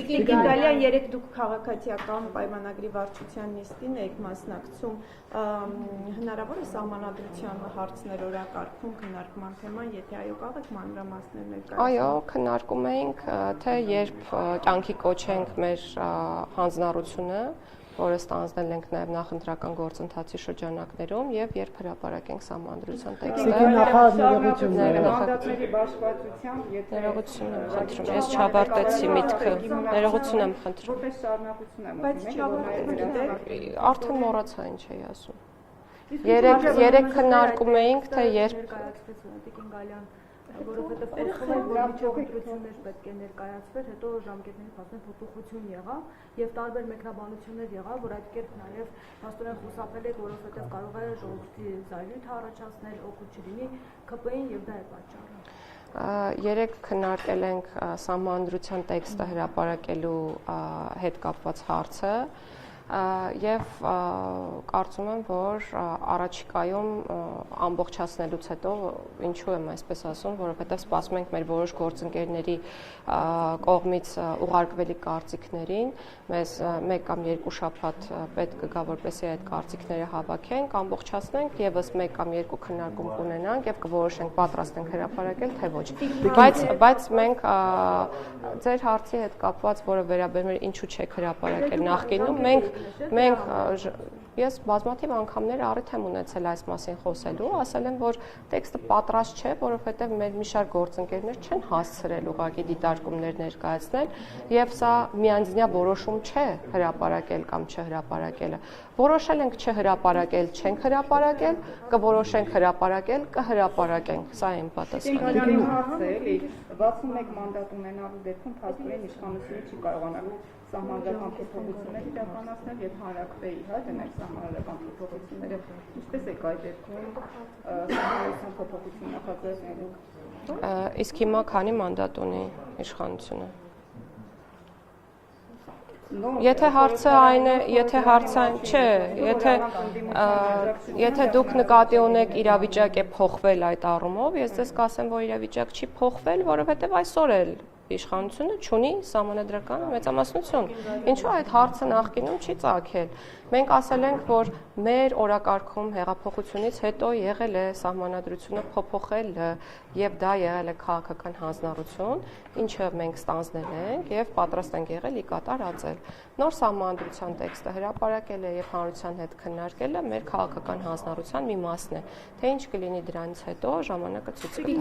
Տիկին Գալյան, երեք դուք քաղաքացիական պայմանագրի վարչության նիստին եք մասնակցում, հնարավոր է սահմանադրության հարցներ օրակարգում քննարկման թեման, եթե այո կարող եք մանրամասներ ներկայացնել։ Այո, քննարկում էինք, թե երբ կյանքի կոչենք մեր հանձնառությունը, որը ստանձնել ենք նաև նախընտրական գործընթացի շրջանակներում եւ երբ հրապարակենք սահմանադրության տեքստը։ Մանդատների բաշխվածությամբ, եթե ներողություն եմ խնդրում, ես չավարտեցի միտքը, ներողություն եմ խնդրում։ Որպես շարունակություն եմ Բայց չավարտեցիք։ Արդեն մոռացա ինչ էի ասում։ Երեք քննարկում էինք, թե երբ որովհետև խոսում են, որ միջոցառումներ պետք է ներկայացվեր, հետո ժամկետների փաստորեն փոփոխություն եղավ եւ տարբեր մեկնաբանություններ եղավ, որ այդ կերպ նաեւ փաստորեն խուսափել է, որովհետև կարող է ժողովրդի զայրույթ առաջացնել, օգուտ չլինի ԿՊ-ին եւ դա է պատճառը։ Երեք քննարկել ենք սահմանադրության տեքստը հրապարակելու հետ կապված հարցը եւ կարծում եմ, որ առաջիկայում ամբողջացնելուց հետո ինչու եմ այսպես ասում, որովհետեւ սպասում ենք մեր որոշ գործընկերների կողմից ուղարկվելի կարծիքներին, մեզ 1 կամ 2 շաբաթ պետք կգա, որպեսզի այդ կարծիքները հավաքենք, ամբողջացնենք եւ ըստ 1 կամ 2 քննարկում կունենանք եւ կորոշենք պատրաստ ենք հրապարակել թե ոչ։ Բայց մենք ձեր հարցի հետ կապված, որը վերաբերում է ինչու չեք հրապարակել նախկինում, ես բազմաթիվ անգամներ առիթ եմ ունեցել այս մասին խոսելու, ասել եմ, որ տեքստը պատրաստ չէ, որովհետև մեր մի շարք գործընկերներ չեն հասցրել ուղղակի դիտարկումներ ներկայացնել, եւ սա միանձնյա որոշում չէ հրապարակել կամ չհրապարակելը։ Որոշել ենք չհրապարակել, չենք հրապարակել, կորոշենք հրապարակել, կհրապարակենք, սա է իմ պատասխանը։ 61 մանդատ ունենալու դեպքում փաստորեն իշխանությունը չի կարողանալ սահմանադրական փոփոխություններ իրականացնել եւ հանրակրվեի դնել սահմանադրական փոփոխությունները, ինչպես է այդ դեպքում սահմանադրական փոփոխություն նախաձեռնելու։ Իսկ հիմա քանի մանդատ ունի իշխանությունը։ Եթե հարցը այն է, եթե դուք նկատի ունեք իրավիճակ է փոխվել այդ առումով, ես ձեզ կասեմ, որ իրավիճակ չի փոխվել, որովհետև այսօր էլ իշխանությունը չունի սահմանադրական մեծամասնություն։ Ինչու այդ հարցը նախկինում չի ծագել։ Մենք ասել ենք, որ մեր օրակարգում հեղափոխությունից հետո եղել է սահմանադրությունը փոփոխել եւ դա եղել է քաղաքական հանձնառություն, ինչը մենք ստանձնել ենք եւ պատրաստ ենք եղել ի կատար ածել։ Նոր սահմանադրության տեքստը հրապարակել է եւ հանրության հետ քննարկելը մեր քաղաքական հանձնառության մի մասն է։ Թե ինչ կլինի դրանից հետո ժամանակը ցույց կտա։